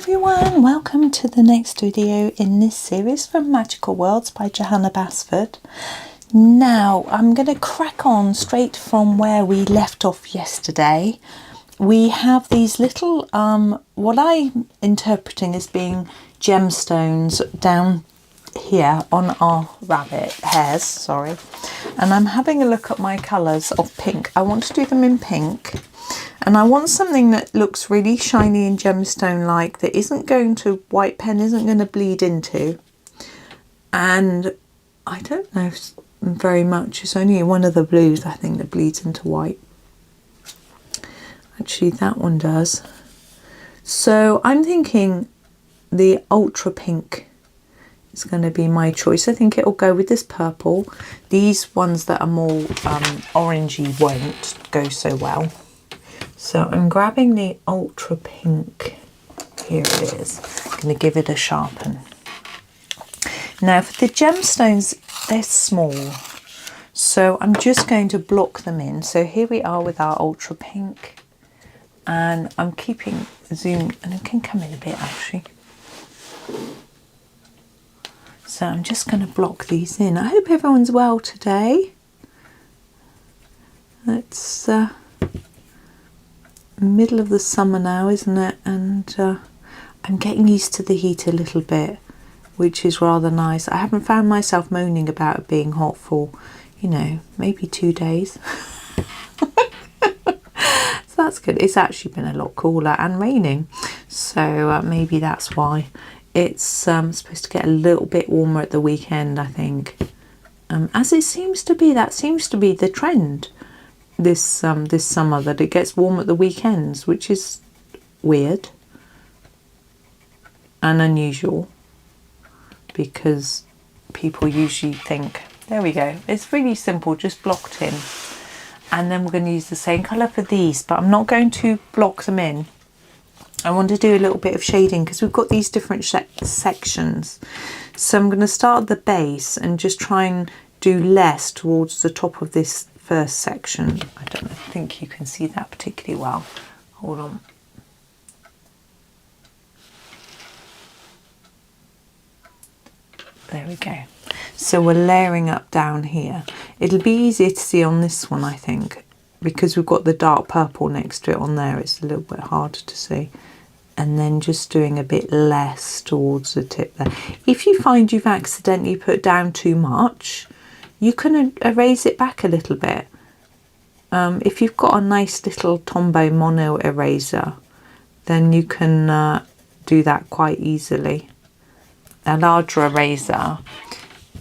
everyone, welcome to the next video in this series from Magical Worlds by Johanna Basford. Now I'm going to crack on straight from where we left off yesterday. We have these little, what I'm interpreting as being gemstones down here on our hares, sorry. And I'm having a look at my colours of pink. I want to do them in pink. And I want something that looks really shiny and gemstone-like, that isn't going to, white pen isn't going to bleed into. And I don't know very much. It's only one of the blues, I think, that bleeds into white. Actually, that one does. So I'm thinking the ultra pink is going to be my choice. I think it'll go with this purple. These ones that are more orangey won't go so well. So I'm grabbing the ultra pink. Here it is. I'm going to give it a sharpen. Now for the gemstones, they're small. So I'm just going to block them in. So here we are with our ultra pink. And I'm keeping zoom, and it can come in a bit actually. So I'm just going to block these in. I hope everyone's well today. It's middle of the summer now, isn't it? And I'm getting used to the heat a little bit, which is rather nice. I haven't found myself moaning about it being hot for, you know, maybe 2 days. So that's good. It's actually been a lot cooler and raining, so maybe that's why. It's supposed to get a little bit warmer at the weekend, I think, as it seems to be. That seems to be the trend this summer, that it gets warm at the weekends, which is weird and unusual, because people usually think, there we go, it's really simple, just blocked in. And then we're going to use the same colour for these, but I'm not going to block them in. I want to do a little bit of shading because we've got these different sections. So I'm going to start at the base and just try and do less towards the top of this first section. I don't think you can see that particularly well. Hold on. There we go. So we're layering up down here. It'll be easier to see on this one, I think, because we've got the dark purple next to it on there. It's a little bit harder to see. And then just doing a bit less towards the tip there. If you find you've accidentally put down too much, you can erase it back a little bit. If you've got a nice little Tombow mono eraser, then you can do that quite easily. A larger eraser.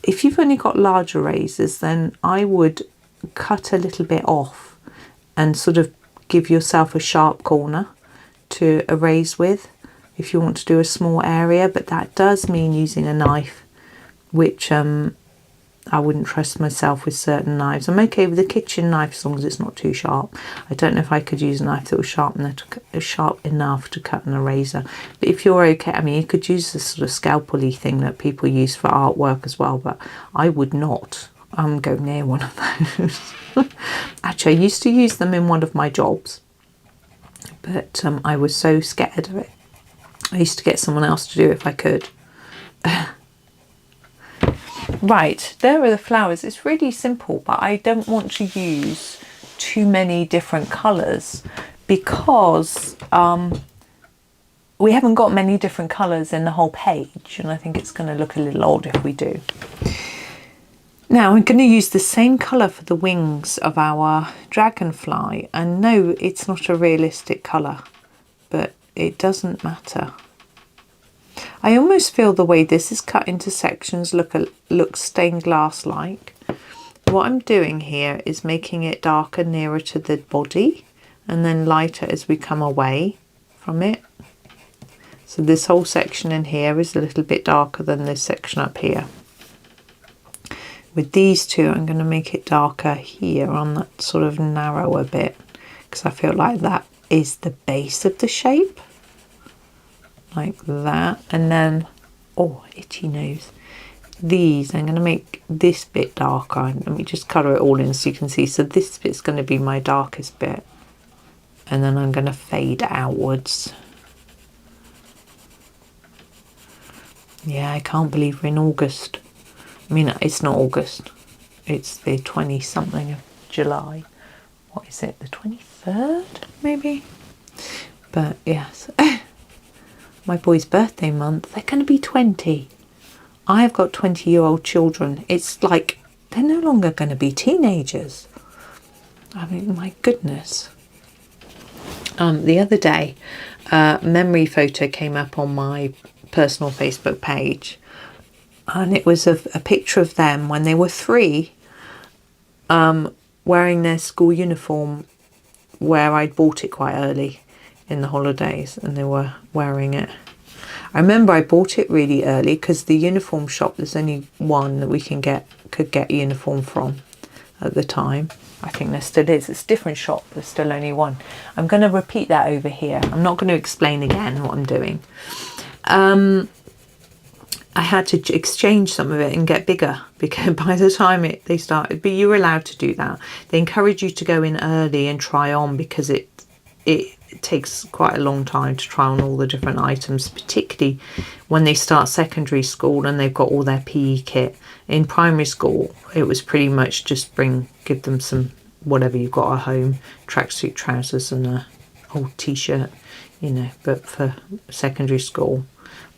If you've only got large erasers, then I would cut a little bit off and sort of give yourself a sharp corner to erase with if you want to do a small area, but that does mean using a knife, which I wouldn't trust myself with certain knives. I'm okay with a kitchen knife as long as it's not too sharp. I don't know if I could use a knife that was sharp enough to cut an eraser. But if you're okay, I mean, you could use this sort of scalpel-y thing that people use for artwork as well, but I would not go near one of those. Actually, I used to use them in one of my jobs, but I was so scared of it. I used to get someone else to do it if I could. Right, there are the flowers. It's really simple, but I don't want to use too many different colours because we haven't got many different colours in the whole page, and I think it's going to look a little odd if we do. Now I'm going to use the same colour for the wings of our dragonfly, and no, it's not a realistic colour, but it doesn't matter. I almost feel the way this is cut into sections looks stained glass like. What I'm doing here is making it darker nearer to the body and then lighter as we come away from it. So this whole section in here is a little bit darker than this section up here. With these two, I'm going to make it darker here on that sort of narrower bit, because I feel like that is the base of the shape. Like that. And then, oh, itchy nose. These, I'm going to make this bit darker. Let me just colour it all in so you can see. So this bit's going to be my darkest bit. And then I'm going to fade outwards. Yeah, I can't believe we're in August. I mean, it's not August. It's the 20-something of July. What is it? The 23rd, maybe? But yes. My boy's birthday month, they're going to be 20. I have got 20-year-old children. It's like they're no longer going to be teenagers. I mean, my goodness. The other day, a memory photo came up on my personal Facebook page, and it was a picture of them when they were 3, wearing their school uniform, where I'd bought it quite early in the holidays, and they were wearing it. I remember I bought it really early because the uniform shop, there's only one that we could get a uniform from at the time. I think there still is. It's a different shop. There's still only one. I'm going to repeat that over here. I'm not going to explain again what I'm doing. I had to exchange some of it and get bigger, because by the time they started, but you were allowed to do that. They encourage you to go in early and try on, because it takes quite a long time to try on all the different items, particularly when they start secondary school and they've got all their PE kit. In primary school, it was pretty much just give them some whatever you've got at home, tracksuit trousers and a old t-shirt, but for secondary school,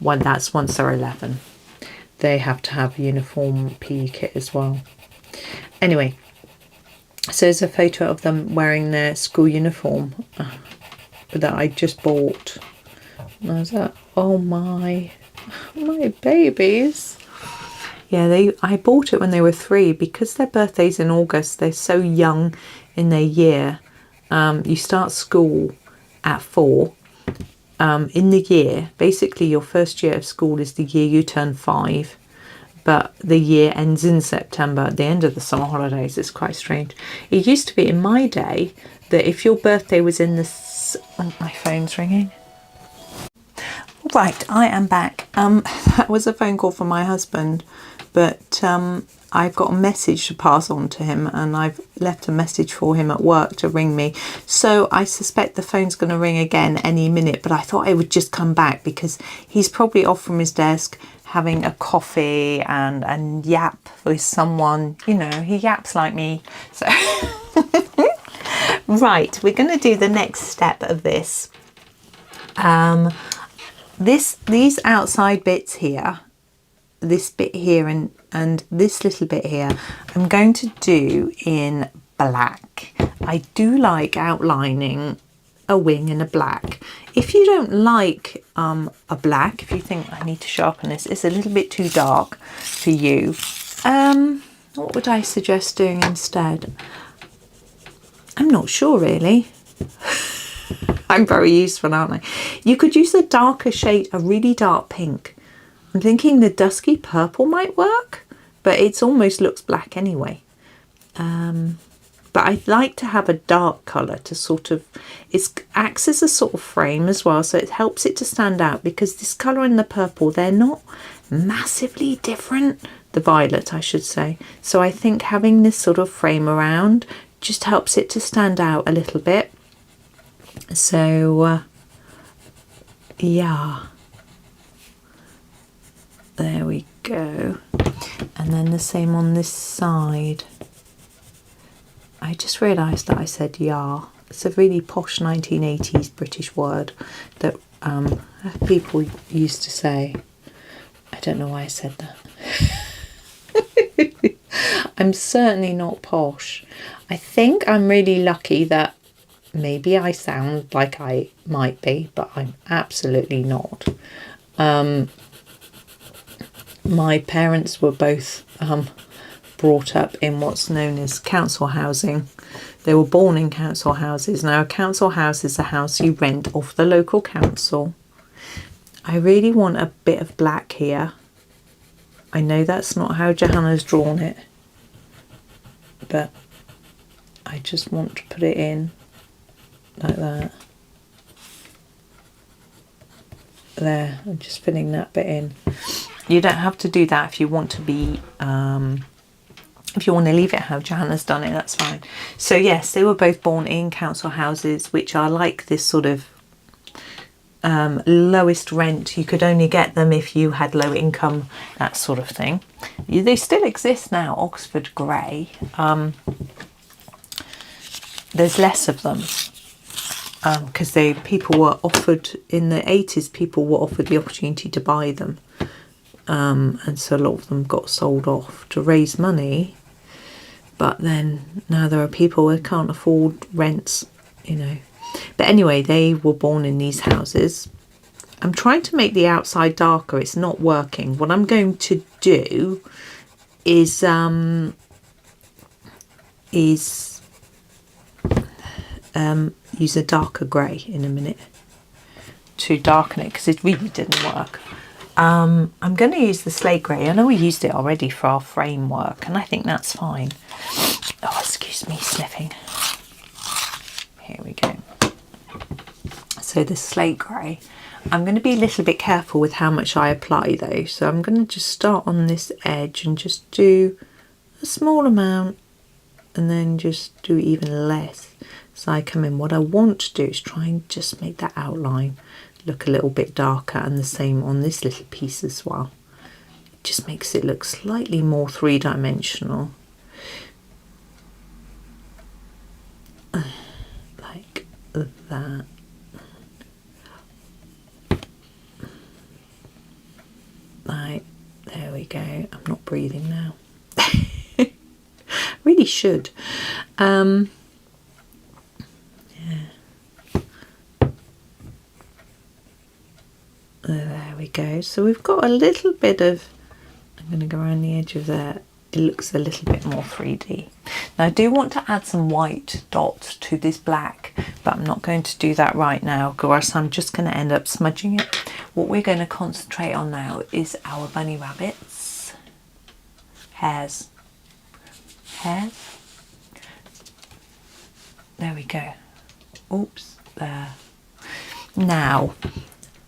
that's once they're 11, they have to have a uniform PE kit as well. Anyway, so there's a photo of them wearing their school uniform that I just bought. And I was like, oh my babies. Yeah, I bought it when they were 3, because their birthday's in August. They're so young in their year. You start school at 4. In the year, basically your first year of school is the year you turn 5, but the year ends in September, at the end of the summer holidays. It's quite strange. It used to be in my day that if your birthday was in oh, my phone's ringing. Right, I am back. That was a phone call from my husband, but I've got a message to pass on to him, and I've left a message for him at work to ring me. So I suspect the phone's going to ring again any minute, but I thought I would just come back because he's probably off from his desk having a coffee and yap with someone. He yaps like me. So right, we're going to do the next step of this. These outside bits here, this bit here and this little bit here, I'm going to do in black. I do like outlining a wing in a black. If you don't like a black, if you think I need to sharpen this, it's a little bit too dark for you, what would I suggest doing instead? I'm not sure really. I'm very useful, aren't I? You could use a darker shade, a really dark pink. I'm thinking the dusky purple might work, but it almost looks black anyway. But I'd like to have a dark colour to sort of, it acts as a sort of frame as well, so it helps it to stand out, because this colour and the purple, they're not massively different, the violet I should say. So I think having this sort of frame around just helps it to stand out a little bit. So yeah, there we go. And then the same on this side. I just realised that I said yeah. It's a really posh 1980s British word that people used to say. I don't know why I said that. I'm certainly not posh. I think I'm really lucky that maybe I sound like I might be, but I'm absolutely not. My parents were both brought up in what's known as council housing. They were born in council houses. Now, a council house is a house you rent off the local council. I really want a bit of black here. I know that's not how Johanna's drawn it, but I just want to put it in like that. There, I'm just filling that bit in. You don't have to do that if you want to be, if you want to leave it how Johanna's done it, that's fine. So yes, they were both born in council houses, which are like this sort of lowest rent. You could only get them if you had low income, that sort of thing. They still exist now, Oxford Grey. There's less of them because people were offered in the 80s. People were offered the opportunity to buy them, and so a lot of them got sold off to raise money. But then now there are people who can't afford rents, you know. But anyway, they were born in these houses. I'm trying to make the outside darker. It's not working. What I'm going to do is use a darker grey in a minute to darken it, because it really didn't work. I'm going to use the slate grey. I know we used it already for our framework, and I think that's fine. Oh, excuse me, sniffing. Here we go. So the slate grey. I'm going to be a little bit careful with how much I apply though. So I'm going to just start on this edge and just do a small amount, and then just do even less as I come in. What I want to do is try and just make that outline look a little bit darker, and the same on this little piece as well. It just makes it look slightly more three-dimensional. Like that. Right, there we go. I'm not breathing now. Really should. Yeah. There we go. So we've got a little bit of, I'm going to go around the edge of there. It looks a little bit more 3D. Now I do want to add some white dots to this black, but I'm not going to do that right now, because I'm just going to end up smudging it. What we're going to concentrate on now is our bunny rabbits. Hares. Hares. There we go. Oops, there. Now,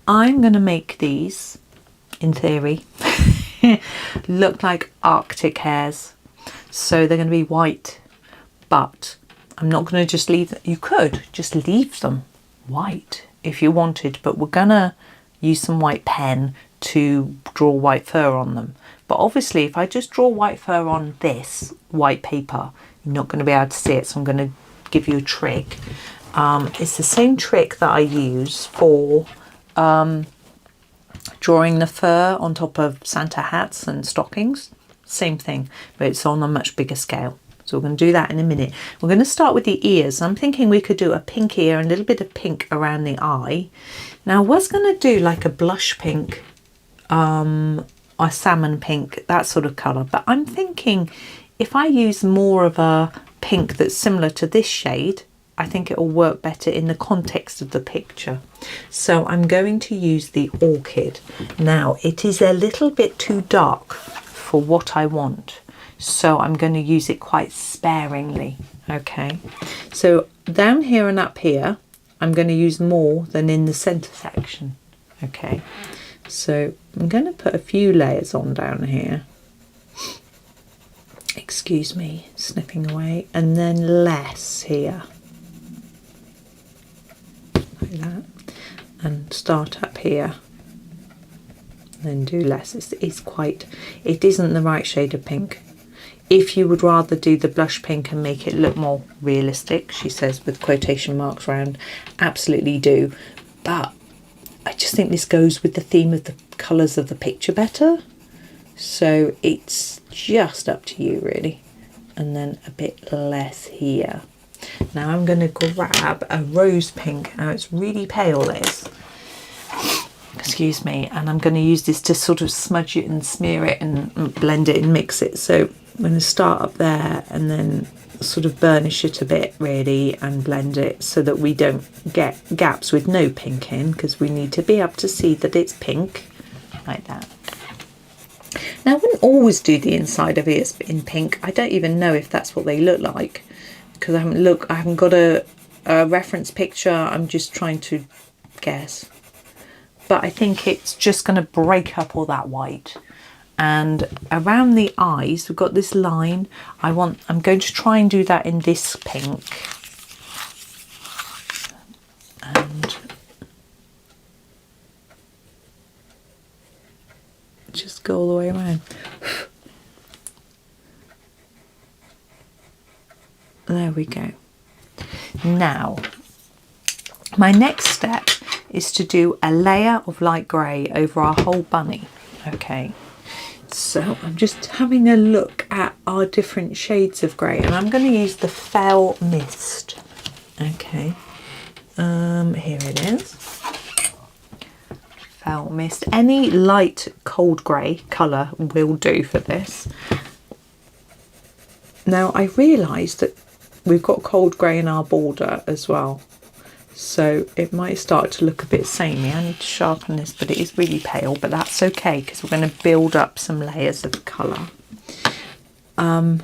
I'm going to make these, in theory, look like Arctic hares. So they're going to be white, but I'm not going to just leave them. You could just leave them white if you wanted, but we're going to use some white pen to draw white fur on them. But obviously, if I just draw white fur on this white paper, you're not going to be able to see it. So I'm going to give you a trick. It's the same trick that I use for drawing the fur on top of Santa hats and stockings. Same thing, but it's on a much bigger scale. So we're going to do that in a minute. We're going to start with the ears. I'm thinking we could do a pink ear and a little bit of pink around the eye. Now I was going to do like a blush pink, or salmon pink, that sort of colour. But I'm thinking if I use more of a pink that's similar to this shade, I think it will work better in the context of the picture. So I'm going to use the orchid. Now it is a little bit too dark for what I want, so I'm going to use it quite sparingly. Okay, so down here and up here I'm going to use more than in the center section. Okay, so I'm going to put a few layers on down here. Excuse me, snipping away, and then less here. Like that, and start up here, then do less. It isn't the right shade of pink. If you would rather do the blush pink and make it look more realistic, she says with quotation marks around, absolutely do. But I just think this goes with the theme of the colours of the picture better. So it's just up to you really. And then a bit less here. Now I'm going to grab a rose pink. Now it's really pale, this. Excuse me. And I'm going to use this to sort of smudge it and smear it and blend it and mix it. So I'm going to start up there and then sort of burnish it a bit really and blend it so that we don't get gaps with no pink in, because we need to be able to see that it's pink like that. Now I wouldn't always do the inside of ears in pink. I don't even know if that's what they look like, because I haven't got a reference picture. I'm just trying to guess, but I think it's just going to break up all that white. And around the eyes we've got this line. I'm going to try and do that in this pink, and just go all the way around. There we go. Now, my next step is to do a layer of light grey over our whole bunny. Okay, so I'm just having a look at our different shades of grey, and I'm going to use the Fell Mist. Okay, here it is. Fell Mist. Any light cold grey colour will do for this. Now I realise that we've got cold grey in our border as well, so it might start to look a bit samey. I need to sharpen this, but it is really pale, but that's okay because we're going to build up some layers of colour. I'm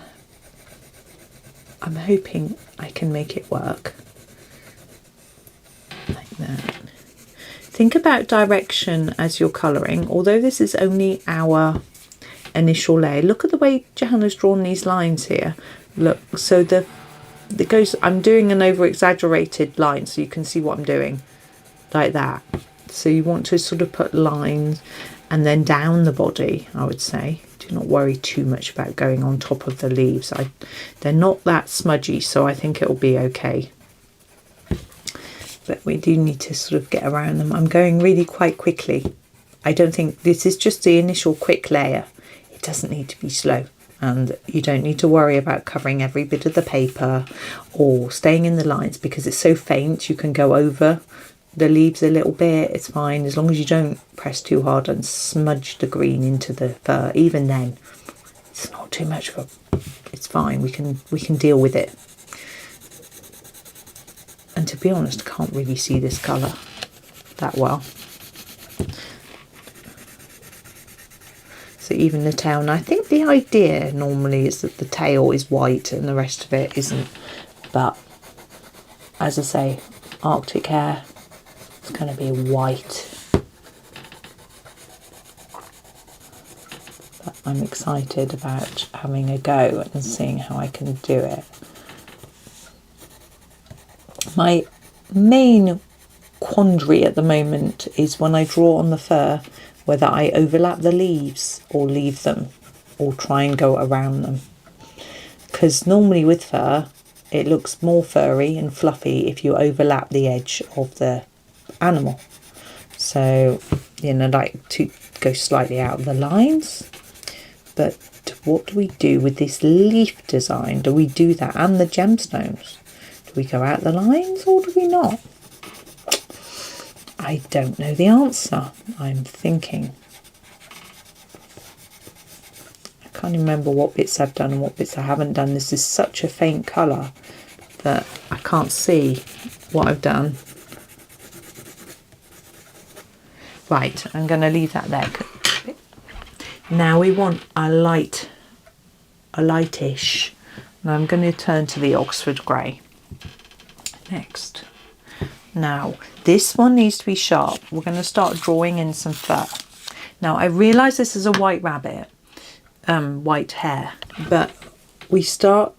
hoping I can make it work like that. Think about direction as you're colouring. Although this is only our initial layer, look at the way Johanna's drawn these lines here. Look, so it goes, I'm doing an over exaggerated line so you can see what I'm doing, like that. So you want to sort of put lines and then down the body, I would say. Do not worry too much about going on top of the leaves. They're not that smudgy, so I think it'll be okay. But we do need to sort of get around them. I'm going really quite quickly. I don't think this is just the initial quick layer. It doesn't need to be slow. And you don't need to worry about covering every bit of the paper or staying in the lines because it's so faint. You can go over the leaves a little bit. It's fine as long as you don't press too hard and smudge the green into the fur. Even then, it's not too much for. It's fine. We can deal with it. And to be honest, I can't really see this colour that well. So even the tail, and I think the idea normally is that the tail is white and the rest of it isn't. But as I say, Arctic hare, it's going to be white. But I'm excited about having a go and seeing how I can do it. My main quandary at the moment is when I draw on the fur, whether I overlap the leaves or leave them or try and go around them. Because normally with fur, it looks more furry and fluffy if you overlap the edge of the animal. So, you know, like to go slightly out of the lines. But what do we do with this leaf design? Do we do that and the gemstones? Do we go out the lines or do we not? I don't know the answer. I'm thinking. I can't remember what bits I've done and what bits I haven't done. This is such a faint colour that I can't see what I've done. Right, I'm going to leave that there. Now we want a lightish. Now I'm going to turn to the Oxford Grey next. Now this one needs to be sharp. We're going to start drawing in some fur. Now I realise this is a white rabbit, white hare, but we start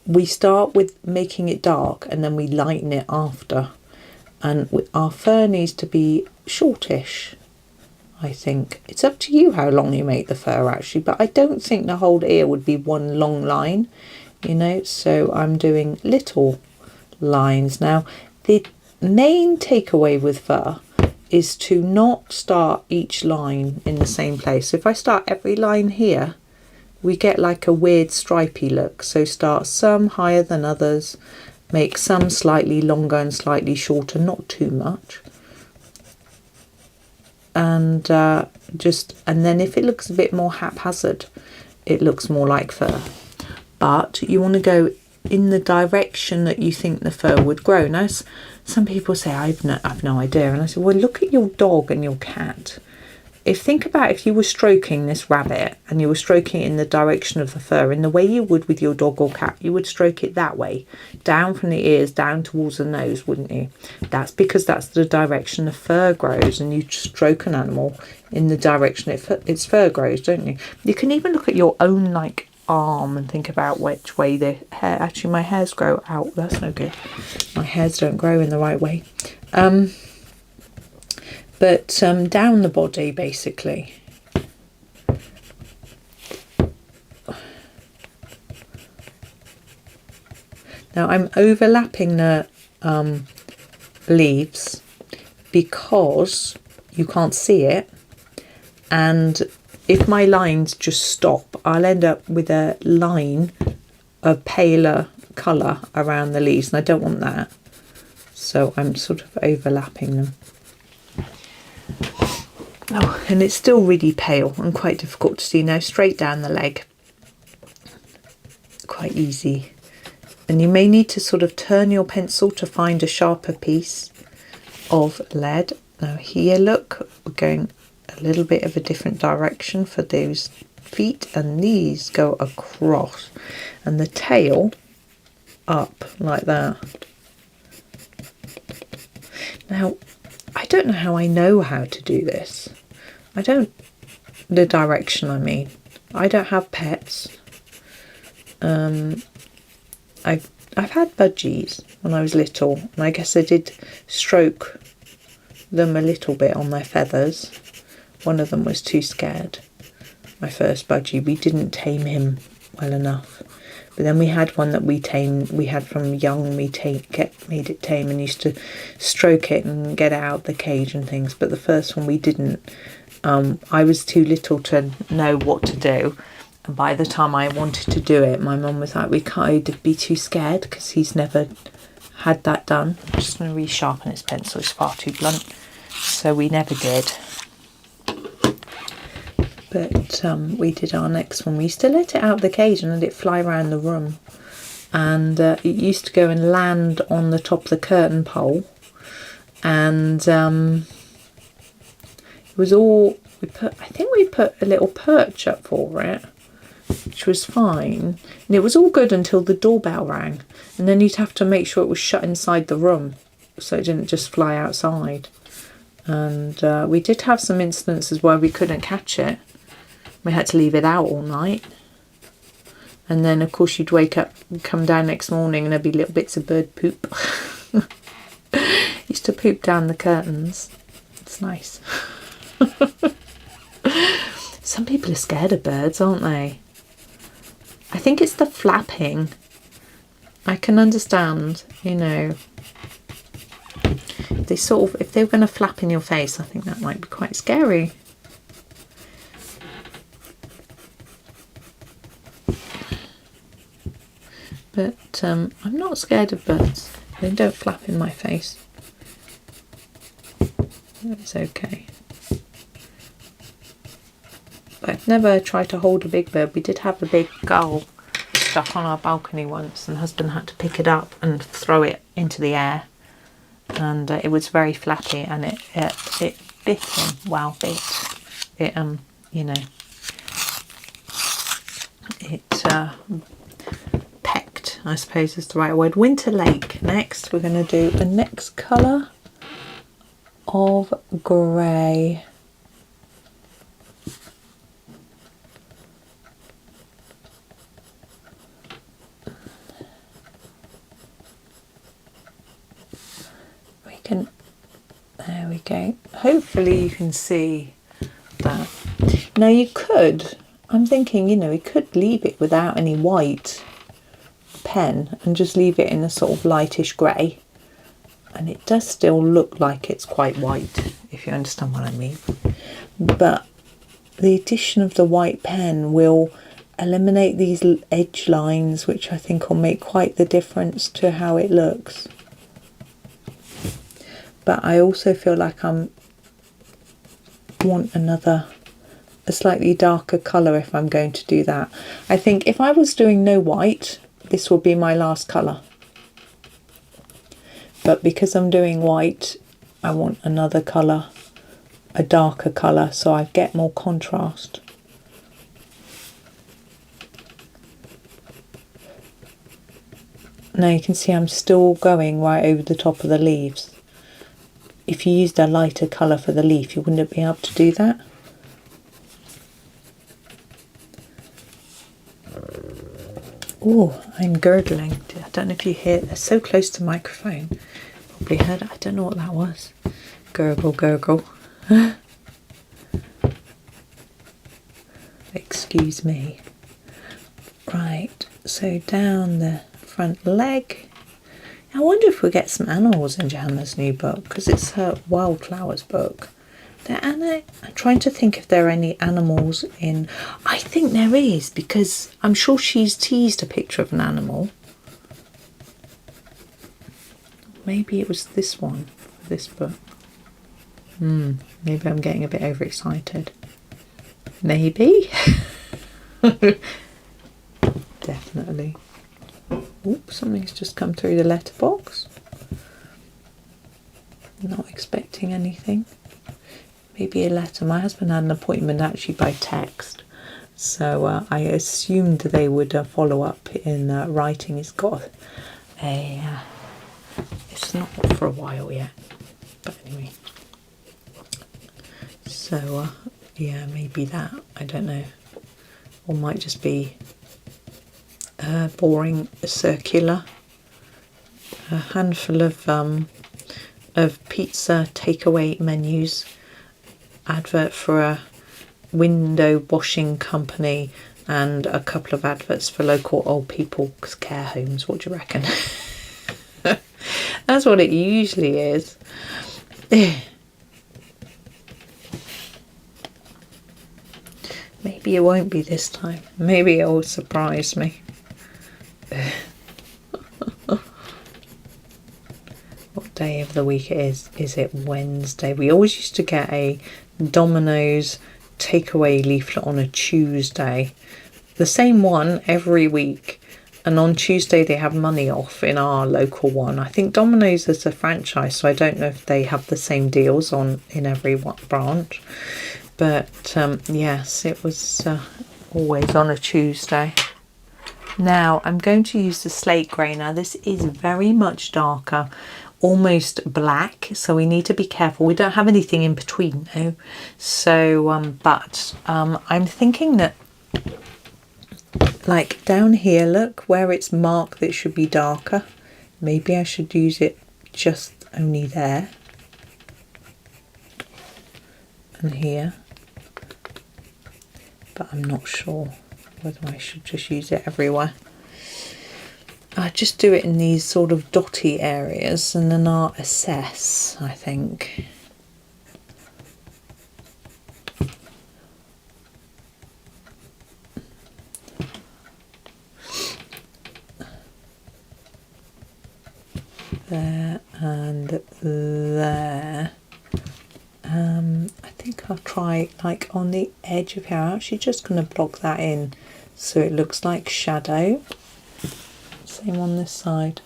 with making it dark and then we lighten it after. And our fur needs to be shortish, I think. It's up to you how long you make the fur actually, but I don't think the whole ear would be one long line, you know, so I'm doing little lines. Now the main takeaway with fur is to not start each line in the same place. So if I start every line here, we get like a weird stripy look. So start some higher than others, make some slightly longer and slightly shorter, not too much. And and then if it looks a bit more haphazard, it looks more like fur. But you want to go in the direction that you think the fur would grow. Now, some people say, I've no idea. And I said, well, look at your dog and your cat. Think about if you were stroking this rabbit and you were stroking it in the direction of the fur, in the way you would with your dog or cat, you would stroke it that way, down from the ears, down towards the nose, wouldn't you? That's because that's the direction the fur grows, and you stroke an animal in the direction its fur grows, don't you? You can even look at your own, like, arm and think about which way the hair, actually my hairs grow out, that's no good, my hairs don't grow in the right way, but down the body basically. Now I'm overlapping the leaves because you can't see it, and if my lines just stop, I'll end up with a line of paler colour around the leaves, and I don't want that. So I'm sort of overlapping them. Oh, and it's still really pale and quite difficult to see now. Straight down the leg, quite easy. And you may need to sort of turn your pencil to find a sharper piece of lead. Now here, look, we're going a little bit of a different direction for those feet, and these go across, and the tail up like that. Now, I don't know how I know how to do this. The direction, I mean. I don't have pets. I've had budgies when I was little, and I guess I did stroke them a little bit on their feathers. One of them was too scared. My first budgie, we didn't tame him well enough. But then we had one that we had from young, made it tame and used to stroke it and get it out the cage and things. But the first one we didn't. I was too little to know what to do. And by the time I wanted to do it, my mum was like, we can't be too scared because he's never had that done. I'm just going to resharpen his pencil, it's far too blunt. So we never did. But we did our next one. We used to let it out of the cage and let it fly around the room. And it used to go and land on the top of the curtain pole. And it was all, I think we put a little perch up for it, which was fine. And it was all good until the doorbell rang. And then you'd have to make sure it was shut inside the room so it didn't just fly outside. And we did have some instances where we couldn't catch it. We had to leave it out all night. And then, of course, you'd wake up and come down next morning and there'd be little bits of bird poop. Used to poop down the curtains. It's nice. Some people are scared of birds, aren't they? I think it's the flapping. I can understand, you know. They sort of, if they were going to flap in your face, I think that might be quite scary. But I'm not scared of birds. They don't flap in my face. It's okay. But I've never tried to hold a big bird. We did have a big gull stuck on our balcony once, and husband had to pick it up and throw it into the air. And it was very flappy, and it bit him. Wow, bit. It you know, it pecked, I suppose is the right word. Winter Lake. Next, we're going to do the next colour of grey. There we go. Hopefully you can see that. Now you could, I'm thinking, you know, we could leave it without any white pen and just leave it in a sort of lightish grey, and it does still look like it's quite white, if you understand what I mean. But the addition of the white pen will eliminate these edge lines, which I think will make quite the difference to how it looks. But I also feel like I want a slightly darker colour if I'm going to do that. I think if I was doing no white, this would be my last colour. But because I'm doing white, I want another colour, a darker colour, so I get more contrast. Now you can see I'm still going right over the top of the leaves. If you used a lighter colour for the leaf, you wouldn't be able to do that. Oh, I'm gurgling. I don't know if you hear it. They're so close to the microphone. Probably heard it. I don't know what that was. Gurgle, gurgle. Excuse me. Right, so down the front leg. I wonder if we'll get some animals in Johanna's new book, because it's her wildflowers book. I'm trying to think if there are any animals in. I think there is, because I'm sure she's teased a picture of an animal. Maybe it was this one, this book. Maybe I'm getting a bit overexcited. Maybe. Definitely. Oops, something's just come through the letterbox. Not expecting anything. Maybe a letter. My husband had an appointment actually by text, so I assumed they would follow up in writing. It's got a. It's not for a while yet, but anyway. So yeah, maybe that. I don't know, or might just be boring circular. A handful of pizza takeaway menus. Advert for a window washing company and a couple of adverts for local old people's care homes. What do you reckon? That's what it usually is. Maybe it won't be this time. Maybe it will surprise me. What day of the week it is? Is it Wednesday? We always used to get a Domino's takeaway leaflet on a Tuesday. The same one every week. And on Tuesday they have money off in our local one. I think Domino's is a franchise, so I don't know if they have the same deals in every branch. But yes, it was always on a Tuesday. Now I'm going to use the slate grey. Now this is very much darker, almost black, so we need to be careful. We don't have anything in between though. So but I'm thinking that, like down here, look where it's marked that it should be darker. Maybe I should use it just only there and here, but I'm not sure whether I should just use it everywhere. I just do it in these sort of dotty areas and then I'll assess, I think. There and there. I think I'll try like on the edge of here. I'm actually just going to block that in so it looks like shadow. Same on this side.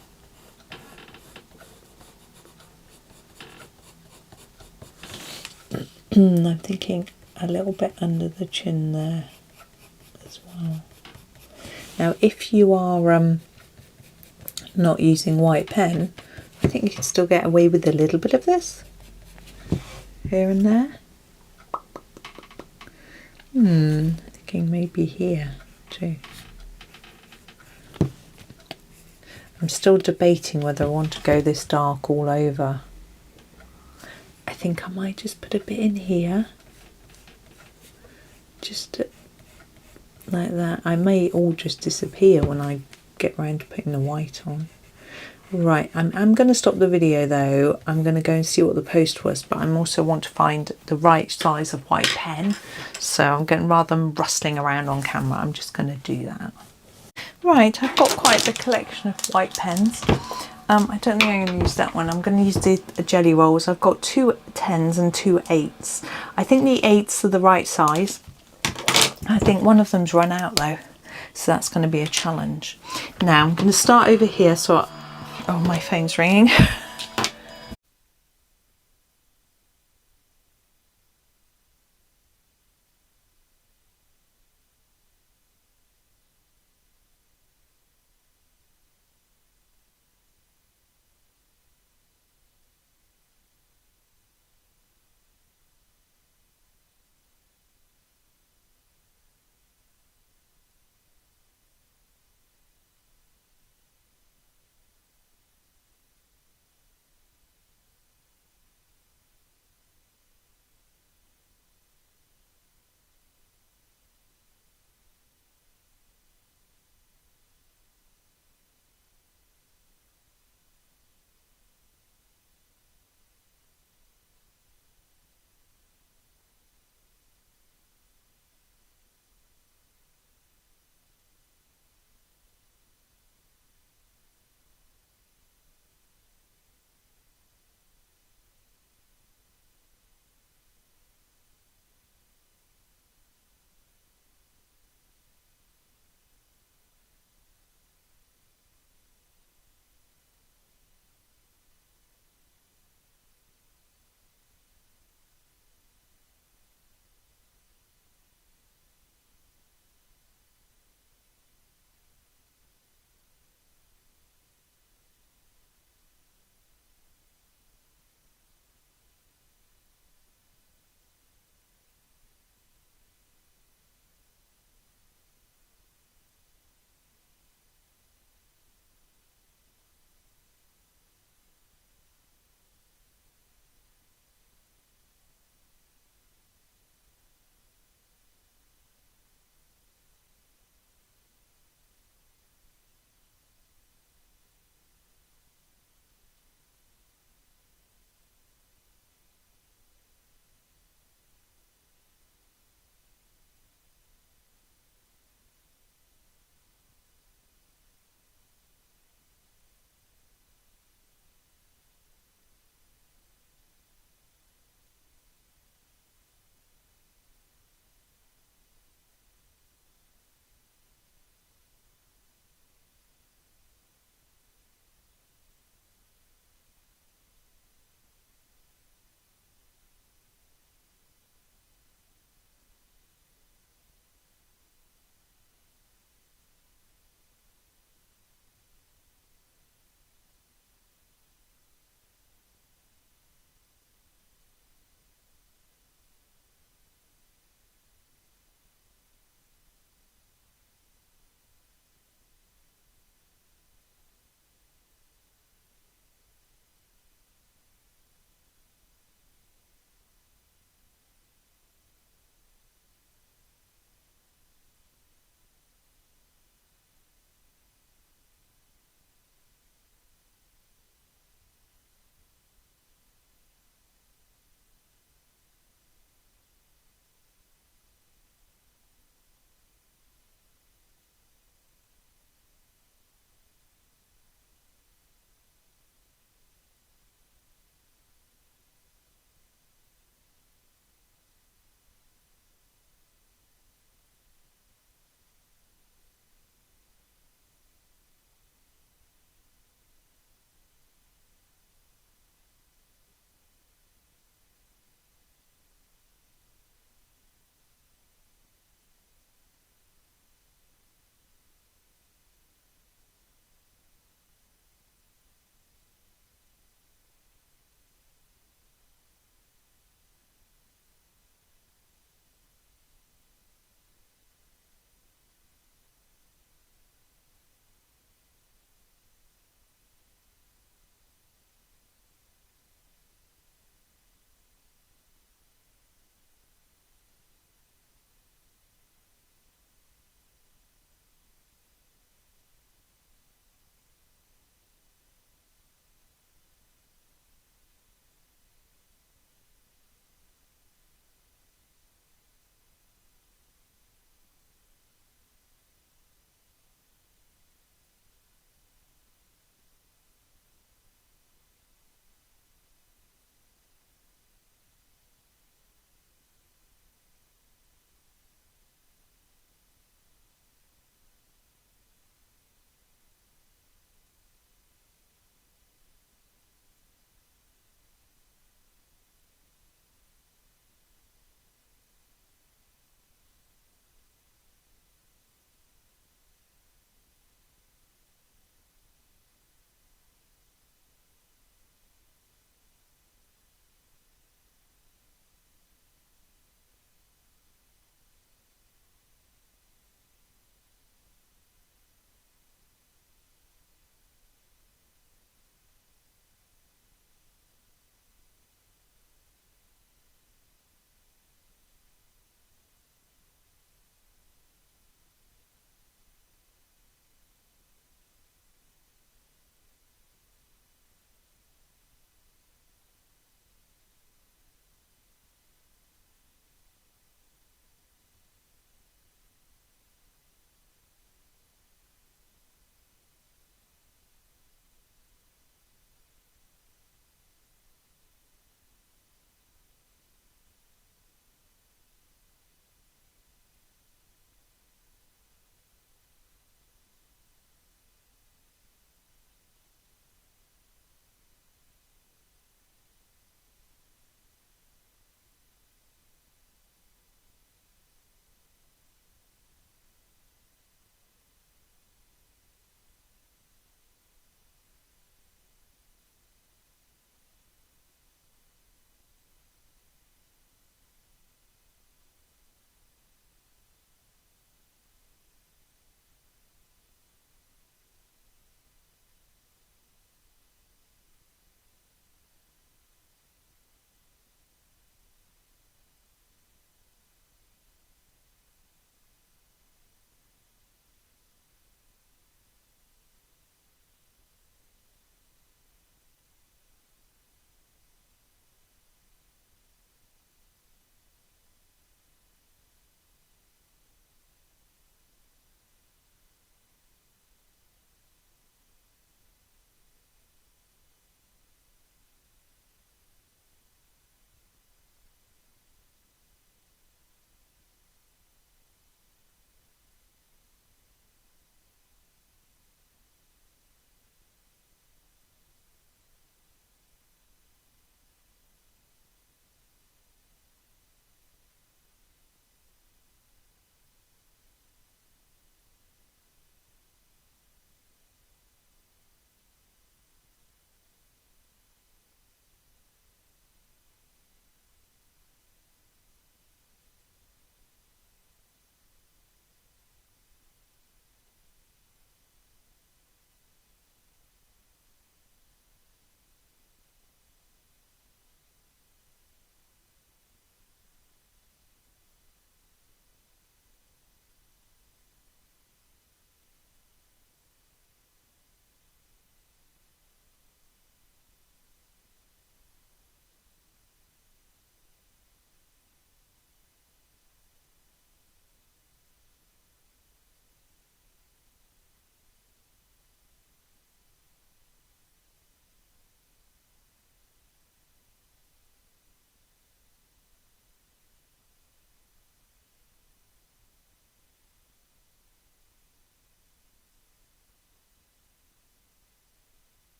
I'm thinking a little bit under the chin there as well. Now if you are not using white pen, I think you can still get away with a little bit of this here and there. Thinking maybe here too. I'm still debating whether I want to go this dark all over. I think I might just put a bit in here, just like that. I may all just disappear when I get round to putting the white on. Right, I'm going to stop the video though. I'm going to go and see what the post was, but I also want to find the right size of white pen. So I'm going, rather than rustling around on camera, I'm just going to do that. Right, I've got quite the collection of white pens. I don't think I'm going to use that one. I'm going to use the jelly rolls. I've got 2 10s and 2 8s. I think the 8s are the right size. I think one of them's run out though, so that's going to be a challenge. Now I'm going to start over here. So, oh, my phone's ringing.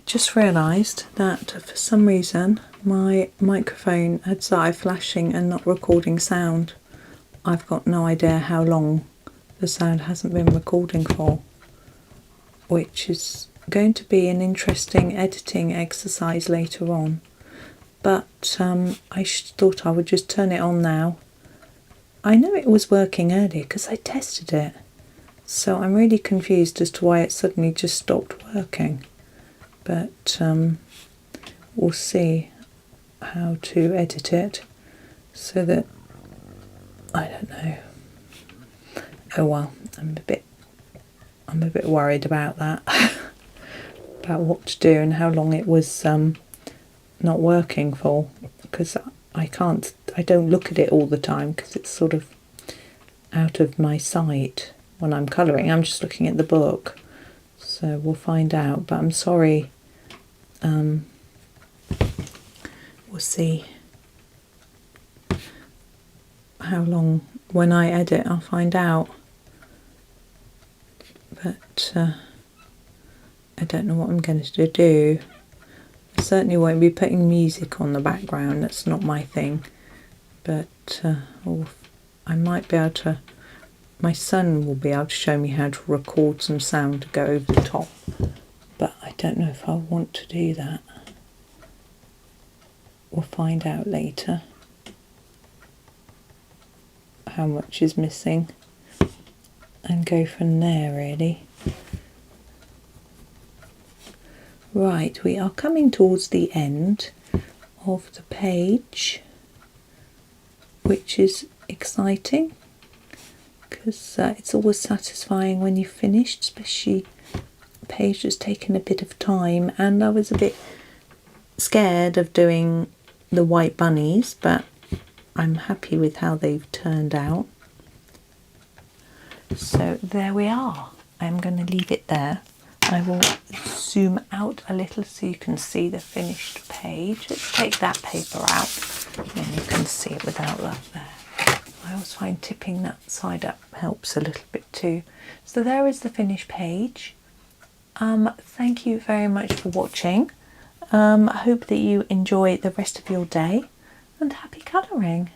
just realised that for some reason my microphone had started flashing and not recording sound. I've got no idea how long the sound hasn't been recording for, which is going to be an interesting editing exercise later on. But I thought I would just turn it on now. I know it was working earlier because I tested it, so I'm really confused as to why it suddenly just stopped working. But we'll see how to edit it so that, I don't know. Oh well, I'm a bit worried about that, about what to do and how long it was not working for, because I don't look at it all the time because it's sort of out of my sight when I'm colouring. I'm just looking at the book, so we'll find out. But I'm sorry. We'll see how long. When I edit, I'll find out. But I don't know what I'm going to do. I certainly won't be putting music on the background. That's not my thing. But I might be able to. My son will be able to show me how to record some sound to go over the top. But I don't know if I want to do that. We'll find out later how much is missing and go from there, really. Right, we are coming towards the end of the page, which is exciting because it's always satisfying when you've finished, especially a page that's taken a bit of time. And I was a bit scared of doing the white bunnies, but I'm happy with how they've turned out. So there we are. I'm going to leave it there. I will zoom out a little so you can see the finished page. Let's take that paper out, then you can see it without that there. I always find tipping that side up helps a little bit too. So there is the finished page. Thank you very much for watching. I hope that you enjoy the rest of your day, and happy colouring.